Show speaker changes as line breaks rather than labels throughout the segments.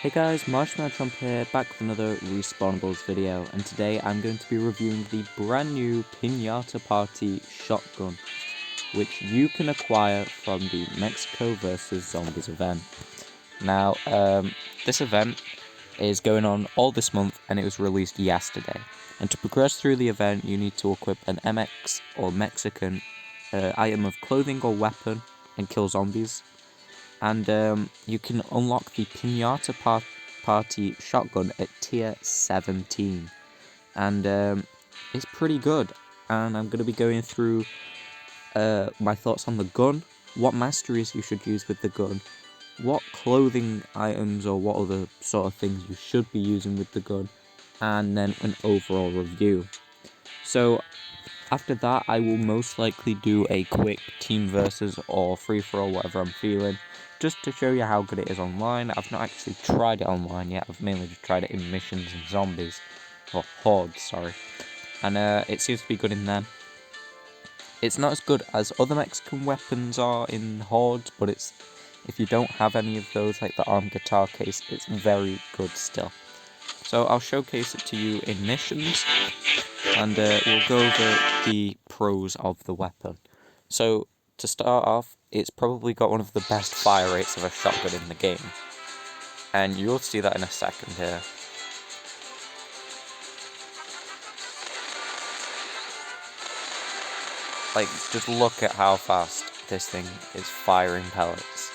Hey guys, Marshmallow Trump here, back with another Respawnables video, and today I'm going to be reviewing the brand new Piñata Party shotgun, which you can acquire from the Mexico vs Zombies event. Now, this event is going on all this month, and it was released yesterday. And to progress through the event, you need to equip an MX or Mexican item of clothing or weapon and kill zombies. And you can unlock the Piñata Party shotgun at tier 17. And it's pretty good. And I'm going to be going through my thoughts on the gun, what masteries you should use with the gun, what clothing items or what other sort of things you should be using with the gun, and then an overall review. So after that, I will most likely do a quick team versus or free-for-all, whatever I'm feeling, just to show you how good it is online. I've not actually tried it online yet. I've mainly just tried it in missions and zombies, or hordes, sorry. And it seems to be good in them. It's not as good as other Mexican weapons are in hordes, but it's, if you don't have any of those, like the armed guitar case, it's very good still. So I'll showcase it to you in missions, and we'll go over the pros of the weapon. So to start off, it's probably got one of the best fire rates of a shotgun in the game, and you'll see that in a second here. Like, just look at how fast this thing is firing pellets.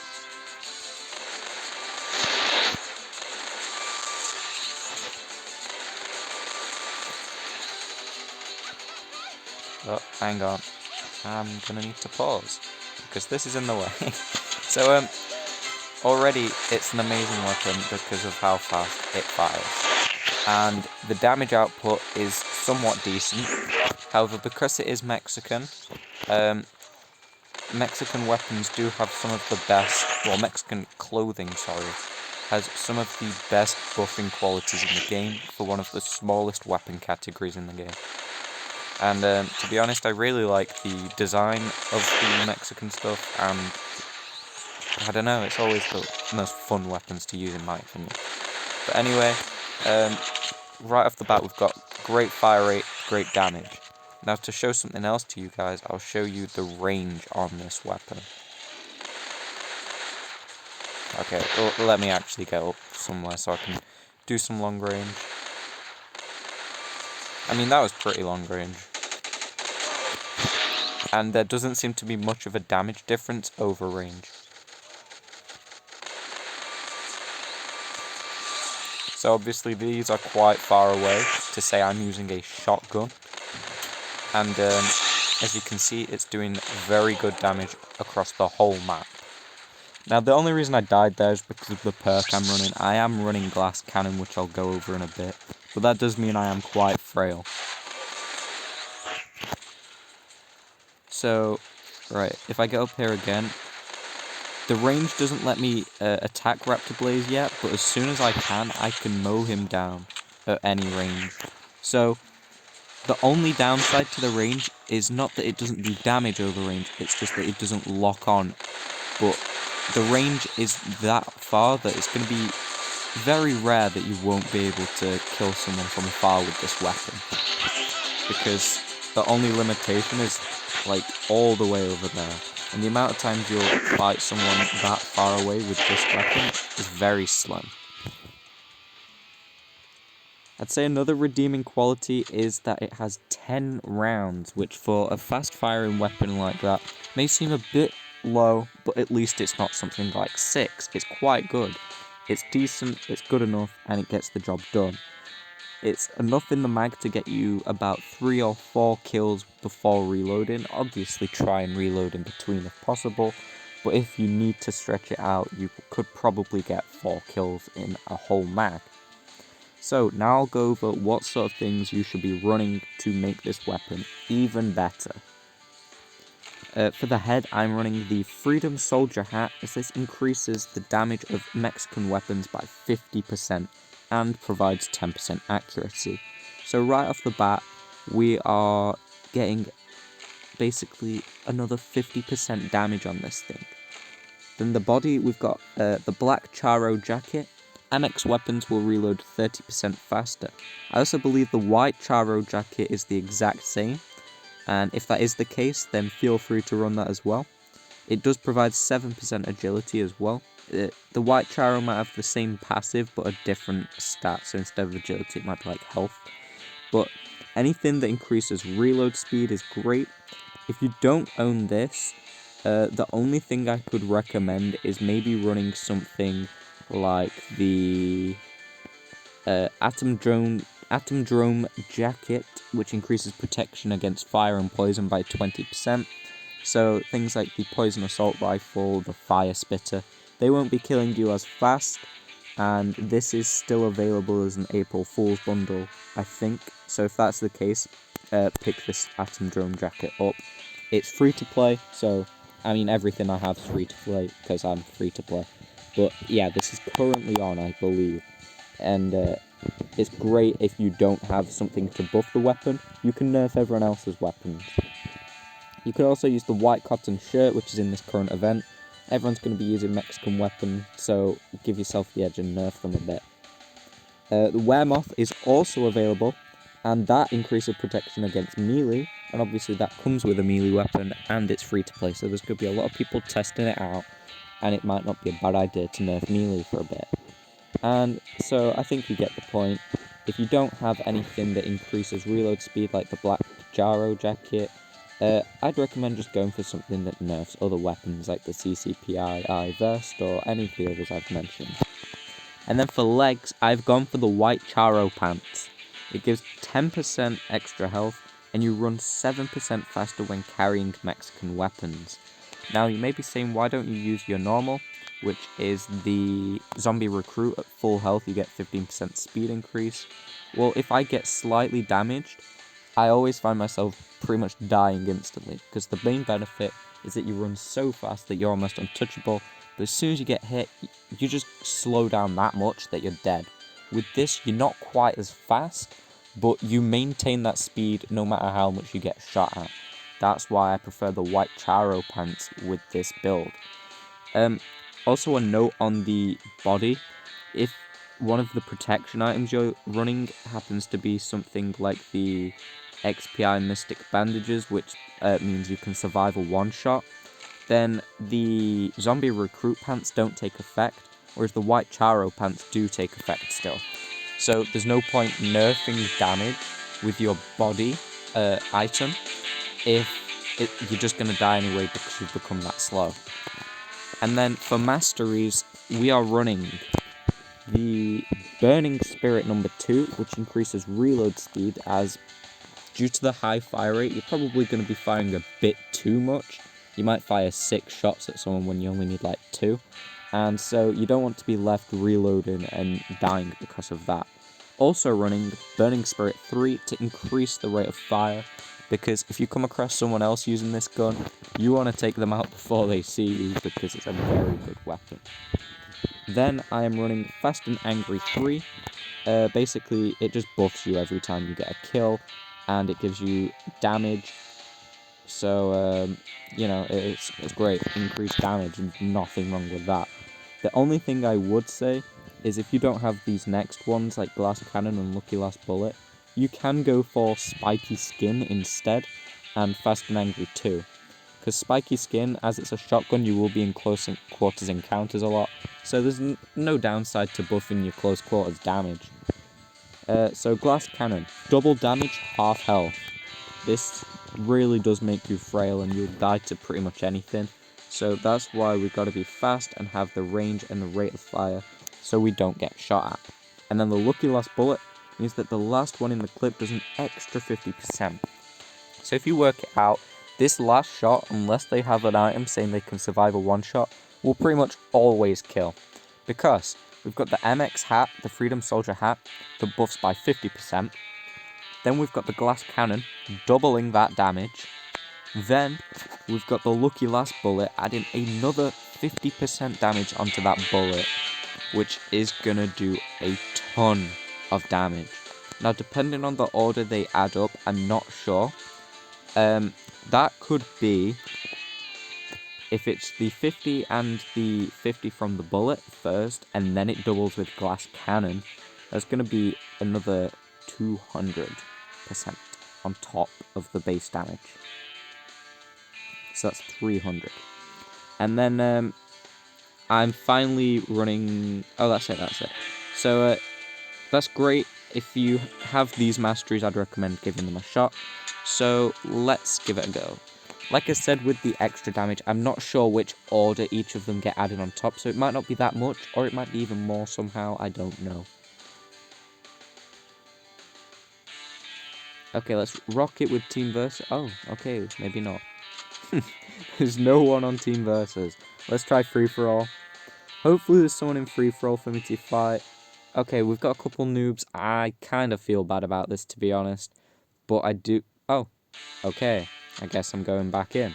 Oh, hang on. I'm gonna need to pause, because this is in the way. So, already it's an amazing weapon because of how fast it fires. And the damage output is somewhat decent. However, because it is Mexican, Mexican weapons do have some of the best, well, Mexican clothing, sorry, has some of the best buffing qualities in the game for one of the smallest weapon categories in the game. And to be honest, I really like the design of the Mexican stuff, and I don't know, it's always the most fun weapons to use in my opinion. But anyway, right off the bat we've got great fire rate, great damage. Now to show something else to you guys, I'll show you the range on this weapon. Okay, well, let me actually get up somewhere so I can do some long range. I mean, that was pretty long range. And there doesn't seem to be much of a damage difference over range. So obviously these are quite far away to say I'm using a shotgun. And as you can see, it's doing very good damage across the whole map. Now the only reason I died there is because of the perk I'm running. I am running glass cannon, which I'll go over in a bit. But that does mean I am quite frail. So, right, if I get up here again, the range doesn't let me attack Raptor Blaze yet, but as soon as I can mow him down at any range. So, the only downside to the range is not that it doesn't do damage over range, it's just that it doesn't lock on. But the range is that far that it's going to be very rare that you won't be able to kill someone from afar with this weapon. Because the only limitation is, like, all the way over there. And the amount of times you'll fight someone that far away with this weapon is very slim. I'd say another redeeming quality is that it has 10 rounds, which for a fast-firing weapon like that may seem a bit low, but at least it's not something like 6. It's quite good. It's decent, it's good enough, and it gets the job done. It's enough in the mag to get you about 3 or 4 kills before reloading. Obviously try and reload in between if possible, but if you need to stretch it out, you could probably get 4 kills in a whole mag. So now I'll go over what sort of things you should be running to make this weapon even better. For the head, I'm running the Freedom Soldier hat, as this increases the damage of Mexican weapons by 50% and provides 10% accuracy. So right off the bat, we are getting basically another 50% damage on this thing. Then the body, we've got the black Charo jacket, MX weapons will reload 30% faster. I also believe the white Charo jacket is the exact same, and if that is the case, then feel free to run that as well. It does provide 7% agility as well. The white Charo might have the same passive, but a different stat, so instead of agility, it might be like health. But anything that increases reload speed is great. If you don't own this, the only thing I could recommend is maybe running something like the Atom Drone jacket, which increases protection against fire and poison by 20%. So things like the poison assault rifle, the fire spitter, they won't be killing you as fast. And this is still available as an April Fool's bundle, I think. So if that's the case, pick this Atom Drone jacket up. It's free to play, so I mean everything I have is free to play because I'm free to play. But yeah, this is currently on, I believe. And it's great if you don't have something to buff the weapon. You can nerf everyone else's weapons. You could also use the white cotton shirt, which is in this current event. Everyone's going to be using Mexican weapons, so give yourself the edge and nerf them a bit. The Weremoth is also available, and that increases protection against melee, and obviously that comes with a melee weapon, and it's free to play, so there's going to be a lot of people testing it out, and it might not be a bad idea to nerf melee for a bit. And so I think you get the point. If you don't have anything that increases reload speed like the black Jaro jacket, I'd recommend just going for something that nerfs other weapons like the CCPI vest or any of the others I've mentioned. And then for legs, I've gone for the white Charo pants. It gives 10% extra health, and you run 7% faster when carrying Mexican weapons. Now you may be saying, why don't you use your normal, which is the zombie recruit at full health, you get 15% speed increase. Well, if I get slightly damaged, I always find myself pretty much dying instantly, because the main benefit is that you run so fast that you're almost untouchable, but as soon as you get hit, you just slow down that much that you're dead. With this, you're not quite as fast, but you maintain that speed no matter how much you get shot at. That's why I prefer the white Charo pants with this build. Also a note on the body, if one of the protection items you're running happens to be something like the XPI Mystic Bandages, which means you can survive a one-shot, then the Zombie Recruit pants don't take effect, whereas the white Charo pants do take effect still. So there's no point nerfing damage with your body item if you're just going to die anyway because you've become that slow. And then for masteries, we are running the Burning Spirit number 2, which increases reload speed, as due to the high fire rate, you're probably going to be firing a bit too much. You might fire 6 shots at someone when you only need like 2. And so you don't want to be left reloading and dying because of that. Also running Burning Spirit 3 to increase the rate of fire, because if you come across someone else using this gun, you want to take them out before they see you, because it's a very good weapon. Then I am running Fast and Angry 3. Basically, it just buffs you every time you get a kill, and it gives you damage. So, you know, it's great. Increased damage, and nothing wrong with that. The only thing I would say is if you don't have these next ones, like Glass Cannon and Lucky Last Bullet, you can go for Spiky Skin instead, and Fast and Angry 2. Because Spiky Skin, as it's a shotgun, you will be in close quarters encounters a lot, so there's no downside to buffing your close quarters damage. So Glass Cannon, double damage, half health. This really does make you frail and you'll die to pretty much anything, so that's why we've got to be fast and have the range and the rate of fire so we don't get shot at. And then the Lucky Last Bullet means that the last one in the clip does an extra 50%. So if you work it out, this last shot, unless they have an item saying they can survive a one-shot, will pretty much always kill. Because we've got the MX hat, the Freedom Soldier hat, that buffs by 50%. Then we've got the Glass Cannon, doubling that damage. Then we've got the Lucky Last Bullet, adding another 50% damage onto that bullet, which is gonna do a ton of damage. Now, depending on the order they add up, I'm not sure. That could be if it's the 50 and the 50 from the bullet first, and then it doubles with glass cannon, that's going to be another 200% on top of the base damage. So that's 300. And then I'm finally running... Oh, that's it. So that's great. If you have these masteries, I'd recommend giving them a shot. So let's give it a go. Like I said, with the extra damage, I'm not sure which order each of them get added on top, so it might not be that much, or it might be even more somehow, I don't know. Okay, let's rock it with Team Versus. Oh, okay, maybe not. There's no one on Team Versus. Let's try free-for-all. Hopefully there's someone in free-for-all for me to fight. Okay, we've got a couple noobs. I kind of feel bad about this, to be honest. But I do... Oh, okay. I guess I'm going back in.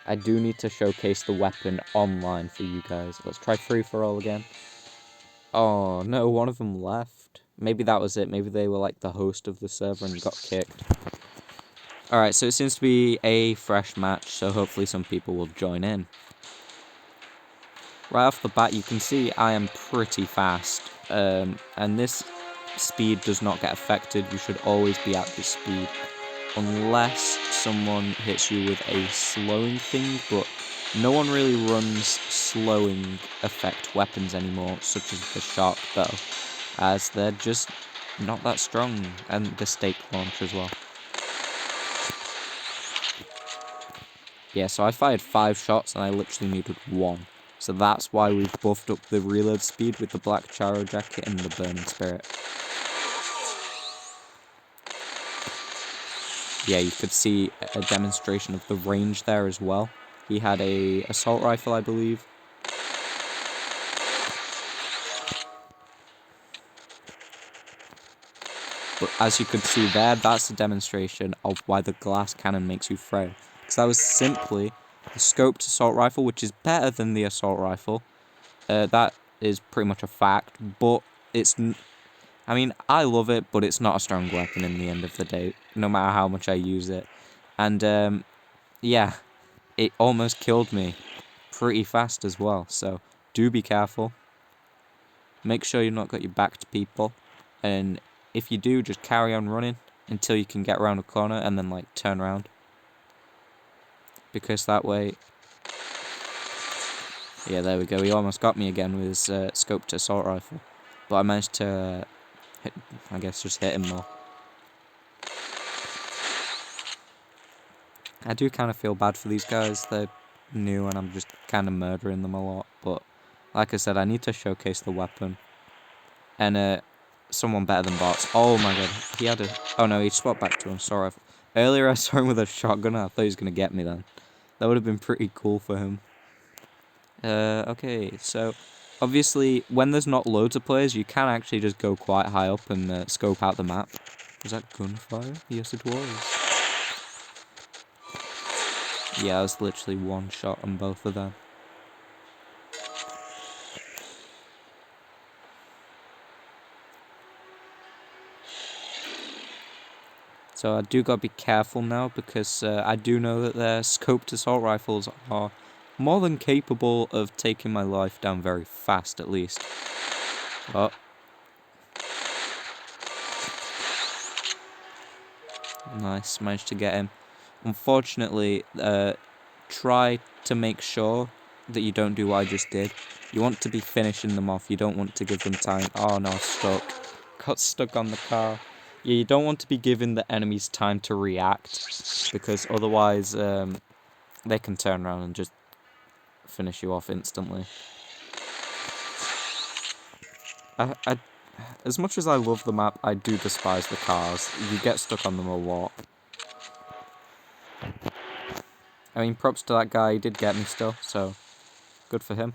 I do need to showcase the weapon online for you guys. Let's try free-for-all again. Oh, no, one of them left. Maybe that was it. Maybe they were like the host of the server and got kicked. Alright, so it seems to be a fresh match, so hopefully some people will join in. Right off the bat, you can see I am pretty fast. And this speed does not get affected. You should always be at this speed. Unless someone hits you with a slowing thing, but no one really runs slowing effect weapons anymore, such as the shark bow, as they're just not that strong, and the stake launch as well. Yeah, so I fired 5 shots and I literally needed 1. So that's why we've buffed up the reload speed with the black Charo jacket and the burning spirit. Yeah, you could see a demonstration of the range there as well. He had a assault rifle, I believe. But as you could see there, that's a demonstration of why the glass cannon makes you frail. Because that was simply the scoped assault rifle, which is better than the assault rifle. That is pretty much a fact, but it's... I mean, I love it, but it's not a strong weapon in the end of the day, no matter how much I use it. And, yeah, it almost killed me pretty fast as well, so do be careful. Make sure you've not got your back to people, and if you do, just carry on running until you can get around a corner and then, like, turn around. Because that way... Yeah, there we go, he almost got me again with his scoped assault rifle. But I managed to... I guess just hit him more. I do kind of feel bad for these guys. They're new and I'm just kind of murdering them a lot. But like I said, I need to showcase the weapon. And someone better than bots. Oh my god. He had a... Oh no, he swapped back to him. Sorry. Earlier I saw him with a shotgun. I thought he was going to get me then. That would have been pretty cool for him. Okay, so... Obviously, when there's not loads of players, you can actually just go quite high up and scope out the map. Was that gunfire? Yes, it was. Yeah, I was literally one shot on both of them. So I do gotta be careful now, because I do know that their scoped assault rifles are more than capable of taking my life down very fast, at least. Oh. Nice, managed to get him. Unfortunately, try to make sure that you don't do what I just did. You want to be finishing them off, you don't want to give them time. Oh no, stuck. Got stuck on the car. Yeah, you don't want to be giving the enemies time to react, because otherwise they can turn around and just finish you off instantly. As much as I love the map, I do despise the cars. You get stuck on them a lot. I mean, props to that guy, he did get me still, so good for him.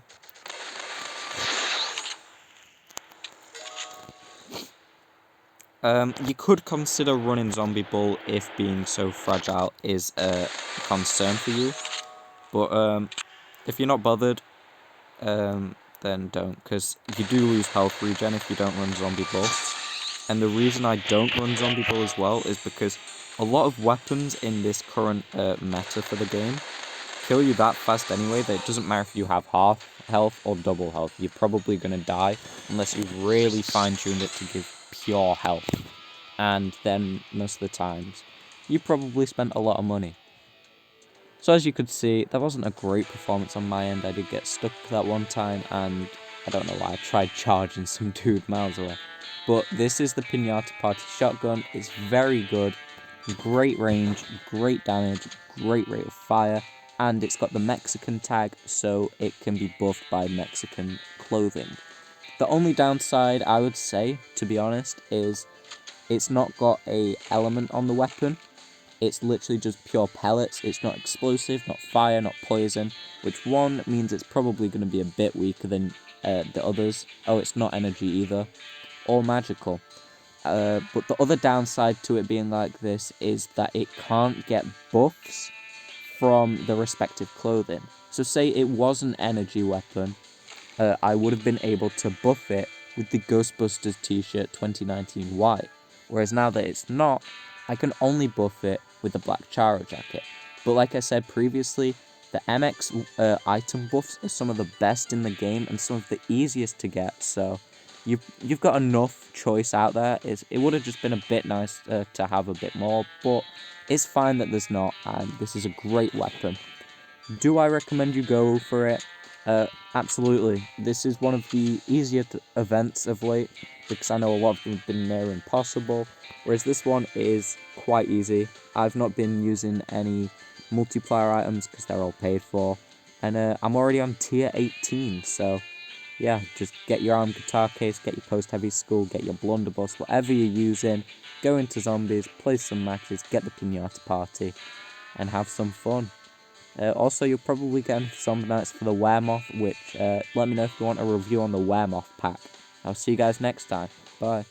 You could consider running Zombie Bull if being so fragile is a concern for you, but if you're not bothered, then don't, because you do lose health regen if you don't run Zombie Bull. And the reason I don't run Zombie Bull as well is because A lot of weapons in this current meta for the game kill you that fast anyway that it doesn't matter if you have half health or double health. You're probably going to die unless you've really fine-tuned it to give pure health. And then most of the times, you probably spent a lot of money. So as you could see, that wasn't a great performance on my end. I did get stuck that one time, and I don't know why I tried charging some dude miles away. But this is the Piñata Party shotgun. It's very good. Great range, great damage, great rate of fire, and it's got the Mexican tag, so it can be buffed by Mexican clothing. The only downside, I would say, to be honest, is it's not got a element on the weapon. It's literally just pure pellets. It's not explosive, not fire, not poison, which one means it's probably going to be a bit weaker than the others. Oh, it's not energy either, or magical. But the other downside to it being like this is that it can't get buffs from the respective clothing. So say it was an energy weapon, I would have been able to buff it with the Ghostbusters t-shirt 2019 white. Whereas now that it's not, I can only buff it with the Black Charo jacket. But like I said previously, the MX item buffs are some of the best in the game and some of the easiest to get, so you've got enough choice out there. It would have just been a bit nice to have a bit more, but it's fine that there's not, and this is a great weapon. Do I recommend you go for it? Absolutely. This is one of the easier events of late, because I know a lot of them have been near impossible, whereas this one is quite easy. I've not been using any multiplier items because they're all paid for, and I'm already on tier 18, so yeah, just get your armed guitar case, get your post-heavy skull, get your blunderbuss, whatever you're using, go into zombies, play some matches, get the Piñata Party, and have some fun. Also, you'll probably get Zombie Nights for the Weremoth, which let me know if you want a review on the Weremoth pack. I'll see you guys next time. Bye.